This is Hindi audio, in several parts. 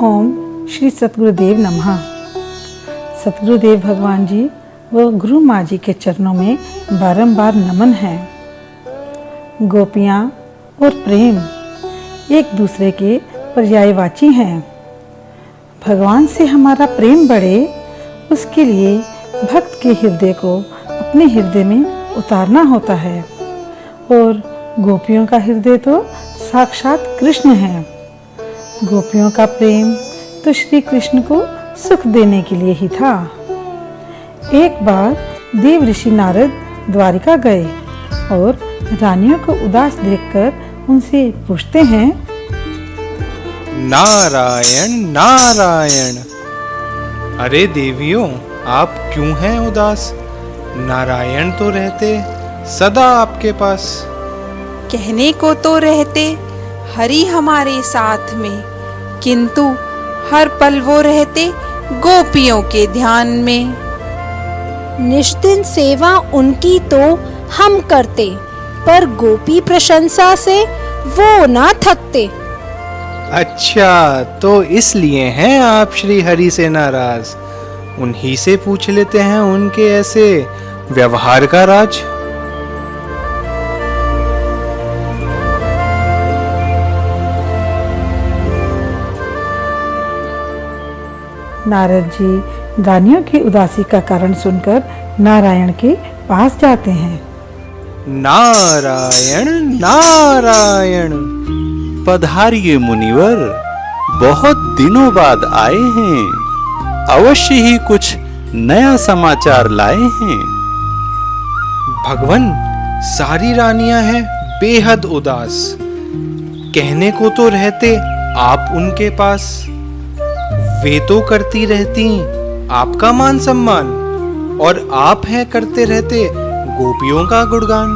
ओम श्री सतगुरुदेव नमः। सतगुरुदेव भगवान जी व गुरु माँ जी के चरणों में बारंबार नमन है। गोपियाँ और प्रेम एक दूसरे के पर्यायवाची हैं। भगवान से हमारा प्रेम बढ़े, उसके लिए भक्त के हृदय को अपने हृदय में उतारना होता है। और गोपियों का हृदय तो साक्षात कृष्ण है। गोपियों का प्रेम तो श्री कृष्ण को सुख देने के लिए ही था। एक बार देव ऋषि नारद द्वारिका गए और रानियों को उदास देखकर उनसे पूछते हैं, नारायण नारायण, अरे देवियों, आप क्यों हैं उदास? नारायण तो रहते सदा आपके पास। कहने को तो रहते हरि हमारे साथ में, किंतु हर पल वो रहते गोपियों के ध्यान में। निष्दिन सेवा उनकी तो हम करते, पर गोपी प्रशंसा से वो ना थकते। अच्छा, तो इसलिए हैं आप श्री हरि से नाराज? उन्हीं से पूछ लेते हैं उनके ऐसे व्यवहार का राज। नारद जी रानियों की उदासी का कारण सुनकर नारायण के पास जाते हैं। नारायण नारायण, पधारिए मुनिवर, बहुत दिनों बाद आए हैं। अवश्य ही कुछ नया समाचार लाए हैं। भगवन, सारी रानियां हैं बेहद उदास। कहने को तो रहते आप उनके पास, वे तो करती रहती आपका मान सम्मान, और आप हैं करते रहते गोपियों का गुणगान।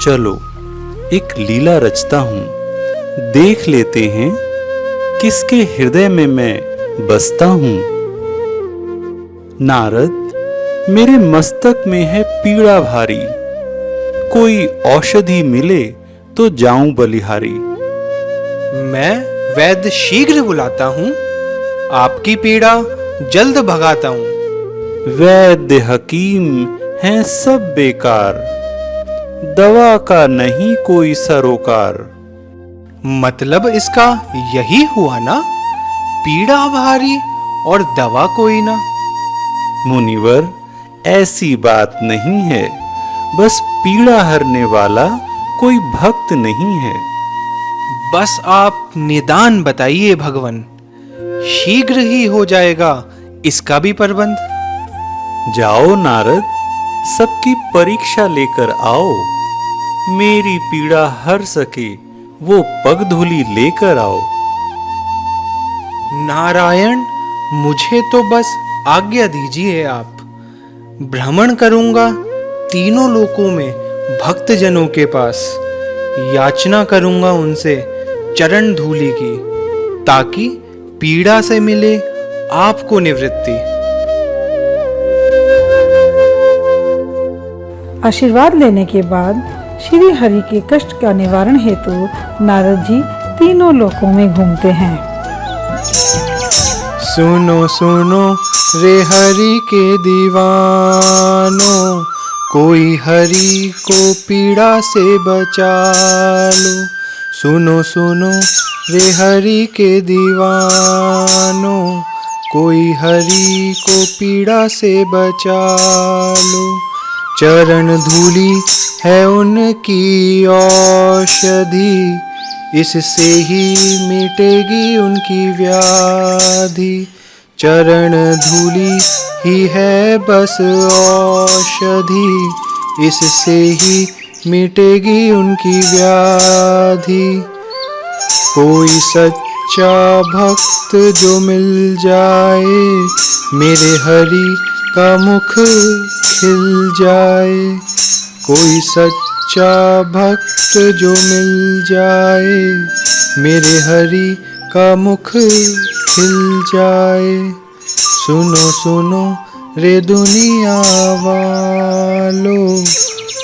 चलो एक लीला रचता हूँ, देख लेते हैं किसके हृदय में मैं बसता हूँ। नारद, मेरे मस्तक में है पीड़ा भारी, कोई औषधि मिले तो जाऊं बलिहारी। मैं वैद्य शीघ्र बुलाता हूँ, आपकी पीड़ा जल्द भगाता हूँ। वैद्य हकीम हैं सब बेकार, दवा का नहीं कोई सरोकार। मतलब इसका यही हुआ ना, पीड़ा भारी और दवा कोई ना। मुनिवर, ऐसी बात नहीं है, बस पीड़ा हरने वाला कोई भक्त नहीं है। बस आप निदान बताइए भगवन, शीघ्र ही हो जाएगा इसका भी प्रबंध। जाओ नारद, सबकी परीक्षा लेकर आओ, मेरी पीड़ा हर सके वो पगधूली लेकर आओ। नारायण, मुझे तो बस आज्ञा दीजिए आप। भ्रमण करूंगा तीनों लोकों में भक्त जनों के पास, याचना करूंगा उनसे चरण धूलि की, ताकि पीड़ा से मिले आपको निवृत्ति। आशीर्वाद लेने के बाद श्री हरि के कष्ट का निवारण हेतु नारद जी तीनों लोकों में घूमते हैं। सुनो सुनो रे हरि के दीवानो, कोई हरि को पीड़ा से बचा लो। सुनो सुनो रे हरि के दीवानो, कोई हरि को पीड़ा से बचा लो। चरण धूलि है उनकी औषधि, इससे ही मिटेगी उनकी व्याधि। चरण धूलि ही है बस औषधि, इससे ही मिटेगी उनकी व्याधि। कोई सच्चा भक्त जो मिल जाए, मेरे हरि का मुख खिल जाए। कोई सच्चा भक्त जो मिल जाए, मेरे हरि का मुख खिल जाए। सुनो सुनो रे दुनिया वालों,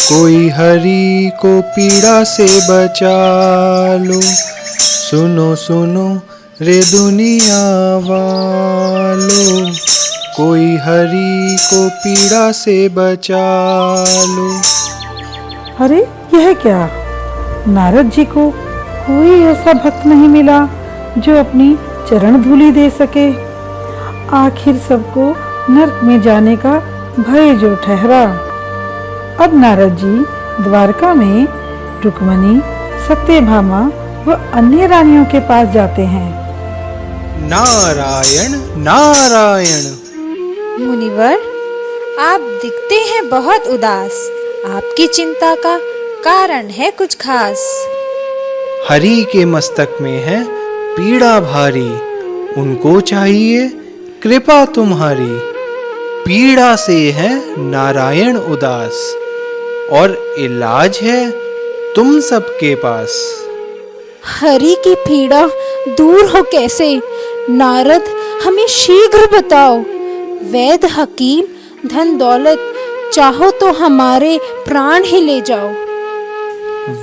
कोई हरि को पीड़ा से बचा लो। सुनो सुनो रे दुनिया वालों, कोई हरि को पीड़ा से बचा लो। अरे यह क्या? नारद जी को कोई ऐसा भक्त नहीं मिला जो अपनी चरण धूलि दे सके। आखिर सबको नरक में जाने का भय जो ठहरा। अब नारद जी द्वारका में रुक्मणी, सत्यभामा व अन्य रानियों के पास जाते हैं। नारायण नारायण। मुनिवर, आप दिखते हैं बहुत उदास। आपकी चिंता का कारण है कुछ खास। हरि के मस्तक में है पीड़ा भारी, उनको चाहिए कृपा तुम्हारी। पीड़ा से है नारायण उदास, और इलाज है तुम सबके पास। हरि की पीड़ा दूर हो कैसे? नारद, हमें शीघ्र बताओ। वैद हकीम धन दौलत चाहो तो हमारे प्राण ही ले जाओ।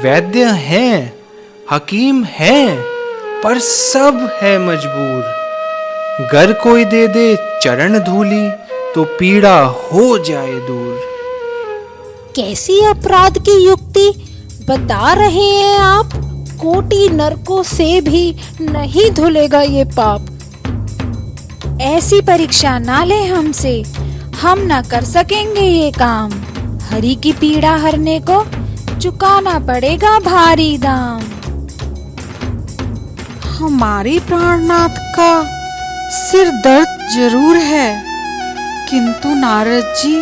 वैद्य हैं, हकीम हैं, पर सब है मजबूर। गर कोई दे दे चरण धूली, तो पीड़ा हो जाए दूर। कैसी अपराध की युक्ति बता रहे हैं आप? कोटि नरकों से भी नहीं धुलेगा ये पाप। ऐसी परीक्षा ना ले हमसे, हम न कर सकेंगे ये काम। हरि की पीड़ा हरने को चुकाना पड़ेगा भारी दाम। हमारे प्राणनाथ का सिर दर्द जरूर है, किंतु नारद जी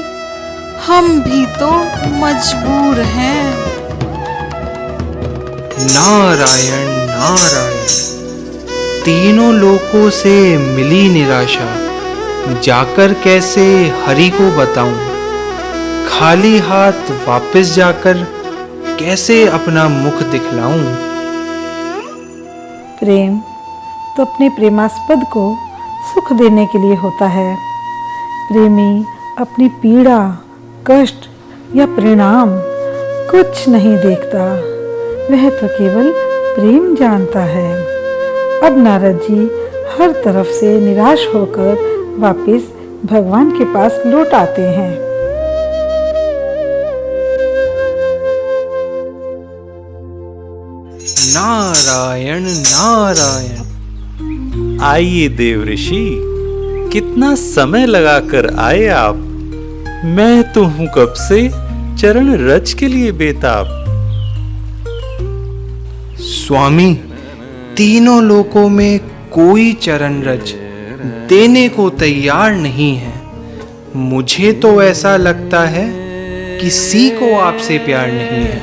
हम भी तो मजबूर हैं। नारायण नारायण। तीनों लोकों से मिली निराशा, जाकर कैसे हरि को बताऊं। खाली हाथ वापस जाकर कैसे अपना मुख दिखलाऊं। प्रेम तो अपने प्रेमास्पद को सुख देने के लिए होता है। प्रेमी अपनी पीड़ा, कष्ट या परिणाम कुछ नहीं देखता, वह तो केवल प्रेम जानता है। अब नारद जी हर तरफ से निराश होकर वापस भगवान के पास लौट आते हैं। नारायण नारायण। आइए देव ऋषि, कितना समय लगाकर आए आप। मैं तो हूं कब से चरण रज के लिए बेताब। स्वामी, तीनों लोकों में कोई चरण रज देने को तैयार नहीं है। मुझे तो ऐसा लगता है किसी को आपसे प्यार नहीं है।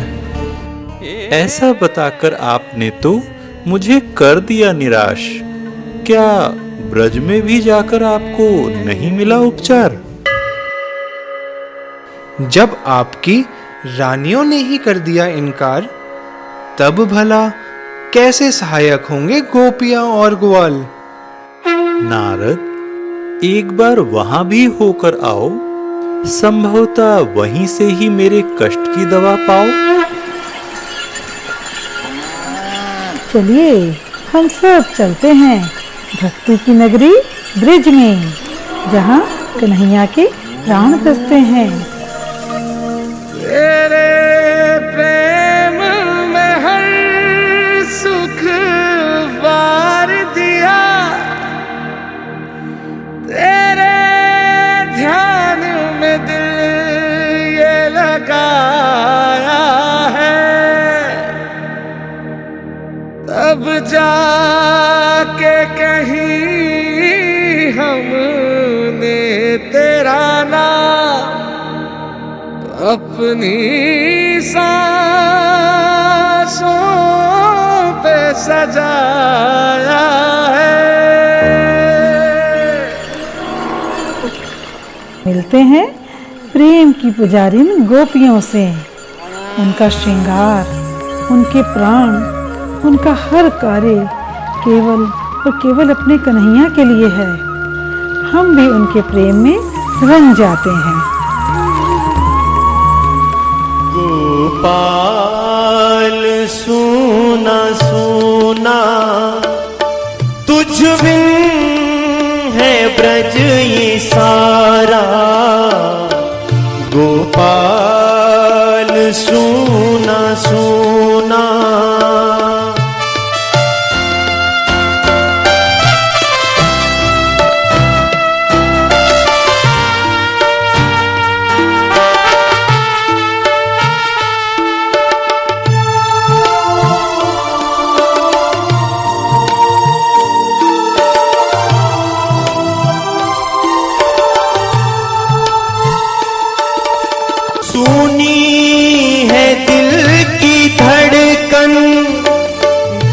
ऐसा बताकर आपने तो मुझे कर दिया निराश। क्या ब्रज में भी जाकर आपको नहीं मिला उपचार? जब आपकी रानियों ने ही कर दिया इनकार, तब भला कैसे सहायक होंगे गोपियां और ग्वाल। नारद, एक बार वहां भी होकर आओ, संभवतः वहीं से ही मेरे कष्ट की दवा पाओ। चलिए हम सब चलते हैं भक्ति की नगरी ब्रिज में, जहाँ कन्हैया के प्राण बसते हैं। तेरे प्रेम में हर सुख वार दिया, तेरे ध्यान में दिल ये लगाया है, तब जाके कहीं हमने तेरा नाम अपनी सांसों पे सजाया है। मिलते हैं प्रेम की पुजारिन गोपियों से। उनका श्रृंगार, उनके प्राण, उनका हर कार्य केवल और केवल अपने कन्हैया के लिए है। हम भी उनके प्रेम में रंग जाते हैं। गोपाल सुना सुना तुझ ब्रज ये सारा, गोपाल सूना सूना।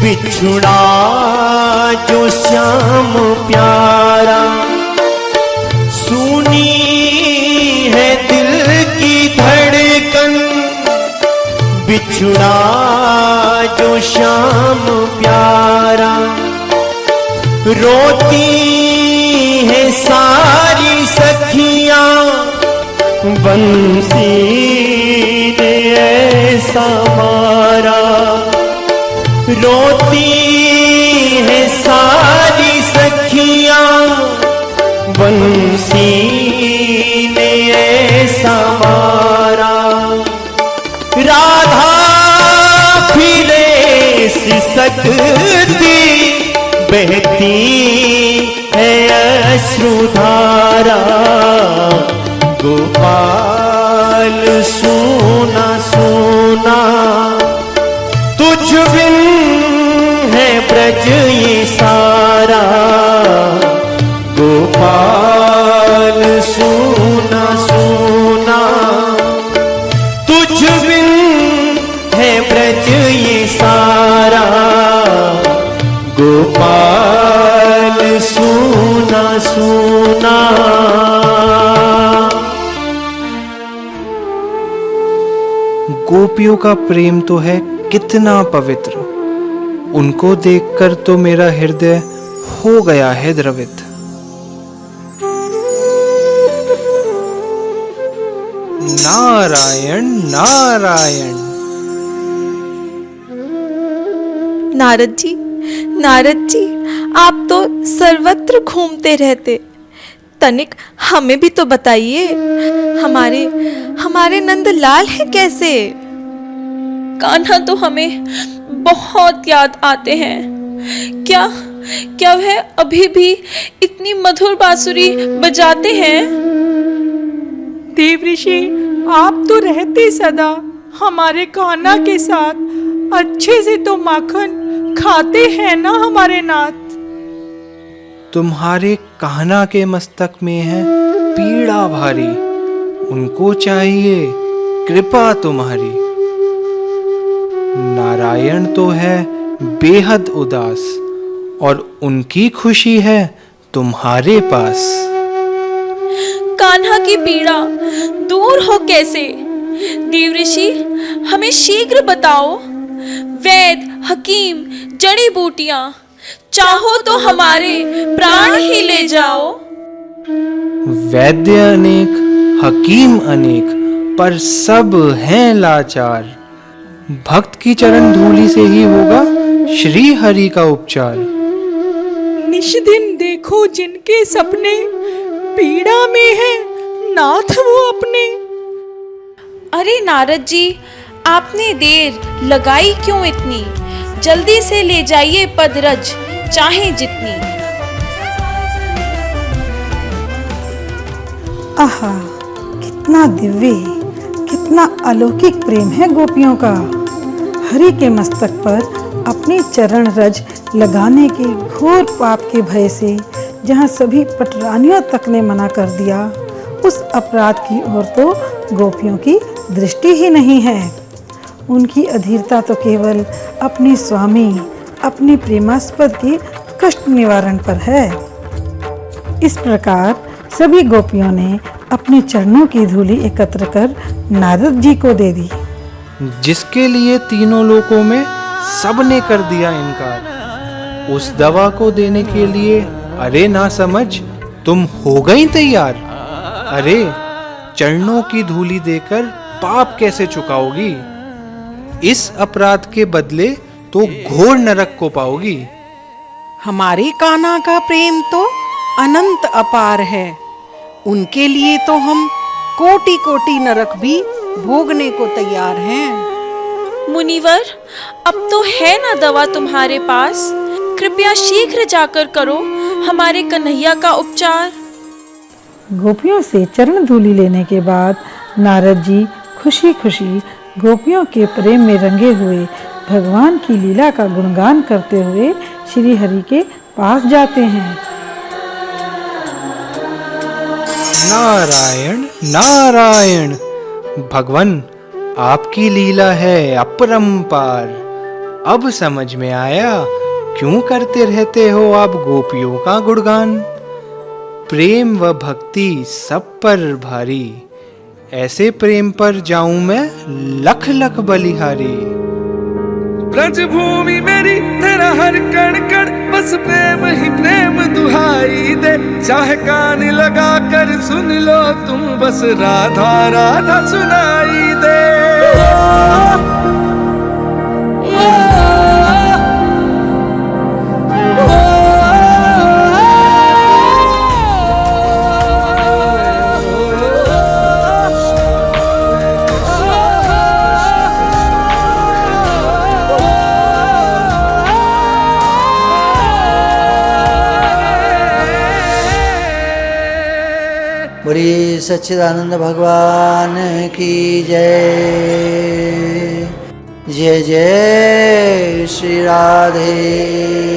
बिछुड़ा जो श्याम प्यारा, सुनी है दिल की धड़कन। बिछुड़ा जो श्याम प्यारा, रोती है सारी सखियां, बंसी ने ऐसा मारा। रोती है सारी सखियां, बंसी ने ऐसा मारा। राधा फिरे सिसकती, बहती है अश्रुधारा। गोपाल सूना सूना, तुझ बिन है ब्रज ये सारा। गोपाल सूना सूना, तुझ बिन है ब्रज ये सारा। गोपाल सूना सूना। गोपियों का प्रेम तो है कितना पवित्र, उनको देखकर तो मेरा हृदय हो गया है द्रवित। नारायण नारायण। नारद जी, आप तो सर्वत्र घूमते रहते, तनिक हमें भी तो बताइए, हमारे नंदलाल है कैसे? कान्हा तो हमें बहुत याद आते हैं। क्या वह अभी भी इतनी मधुर बांसुरी बजाते हैं? देव ऋषि, आप तो रहते सदा हमारे कान्हा के साथ, अच्छे से तो माखन खाते हैं ना हमारे नाथ। तुम्हारे कान्हा के मस्तक में है पीड़ा भारी, उनको चाहिए कृपा तुम्हारी। नारायण तो है बेहद उदास, और उनकी खुशी है तुम्हारे पास। कान्हा की पीड़ा दूर हो कैसे? देव ऋषि, हमें शीघ्र बताओ। वैद, हकीम, जड़ी बूटियां, चाहो तो हमारे प्राण ही ले जाओ। वैद्य अनेक, हकीम अनेक, पर सब हैं लाचार। भक्त की चरण धूलि से ही होगा श्री हरि का उपचार। निष्दिन देखो जिनके सपने, पीड़ा में है नाथ वो अपने। अरे नारद जी, आपने देर लगाई क्यों इतनी? जल्दी से ले जाइए पदरज, चाहे जितनी। आहा, कितना दिव्य, कितना अलौकिक प्रेम है गोपियों का। हरि के मस्तक पर अपने चरण रज लगाने के घोर पाप के भय से जहाँ सभी पटरानियों तक ने मना कर दिया, उस अपराध की ओर तो गोपियों की दृष्टि ही नहीं है। उनकी अधीरता तो केवल अपने स्वामी, अपने प्रेमास्पद के कष्ट निवारण पर है। इस प्रकार सभी गोपियों ने अपने चरणों की धूलि एकत्र कर नारद जी को दे दी, जिसके लिए तीनों लोकों में सबने कर दिया इनकार। उस दवा को देने के लिए अरे ना समझ तुम हो गई तैयार। अरे चरणों की धूलि देकर पाप कैसे चुकाओगी? इस अपराध के बदले तो घोर नरक को पाओगी। हमारे कान्हा का प्रेम तो अनंत अपार है। उनके लिए तो हम कोटि कोटि नरक भी भोगने को तैयार हैं। मुनिवर, अब तो है ना दवा तुम्हारे पास? कृपया शीघ्र जाकर करो हमारे कन्हैया का उपचार। गोपियों से चरण धूलि लेने के बाद नारद जी खुशी खुशी गोपियों के प्रेम में रंगे हुए भगवान की लीला का गुणगान करते हुए श्री हरि के पास जाते हैं। नारायण नारायण, भगवान आपकी लीला है अपरंपार। अब समझ में आया क्यों करते रहते हो आप गोपियों का गुणगान। प्रेम व भक्ति सब पर भारी, ऐसे प्रेम पर जाऊं मैं लख लख बलिहारी। ब्रज भूमि मेरी तेरा हर कण कण, बस प्रेम ही प्रेम दुहाई दे। चाहे कान लगा कर सुन लो तुम, बस राधा राधा सुनाई दे। बोलिए सच्चिदानंद भगवान की जय। जय जय श्री राधे।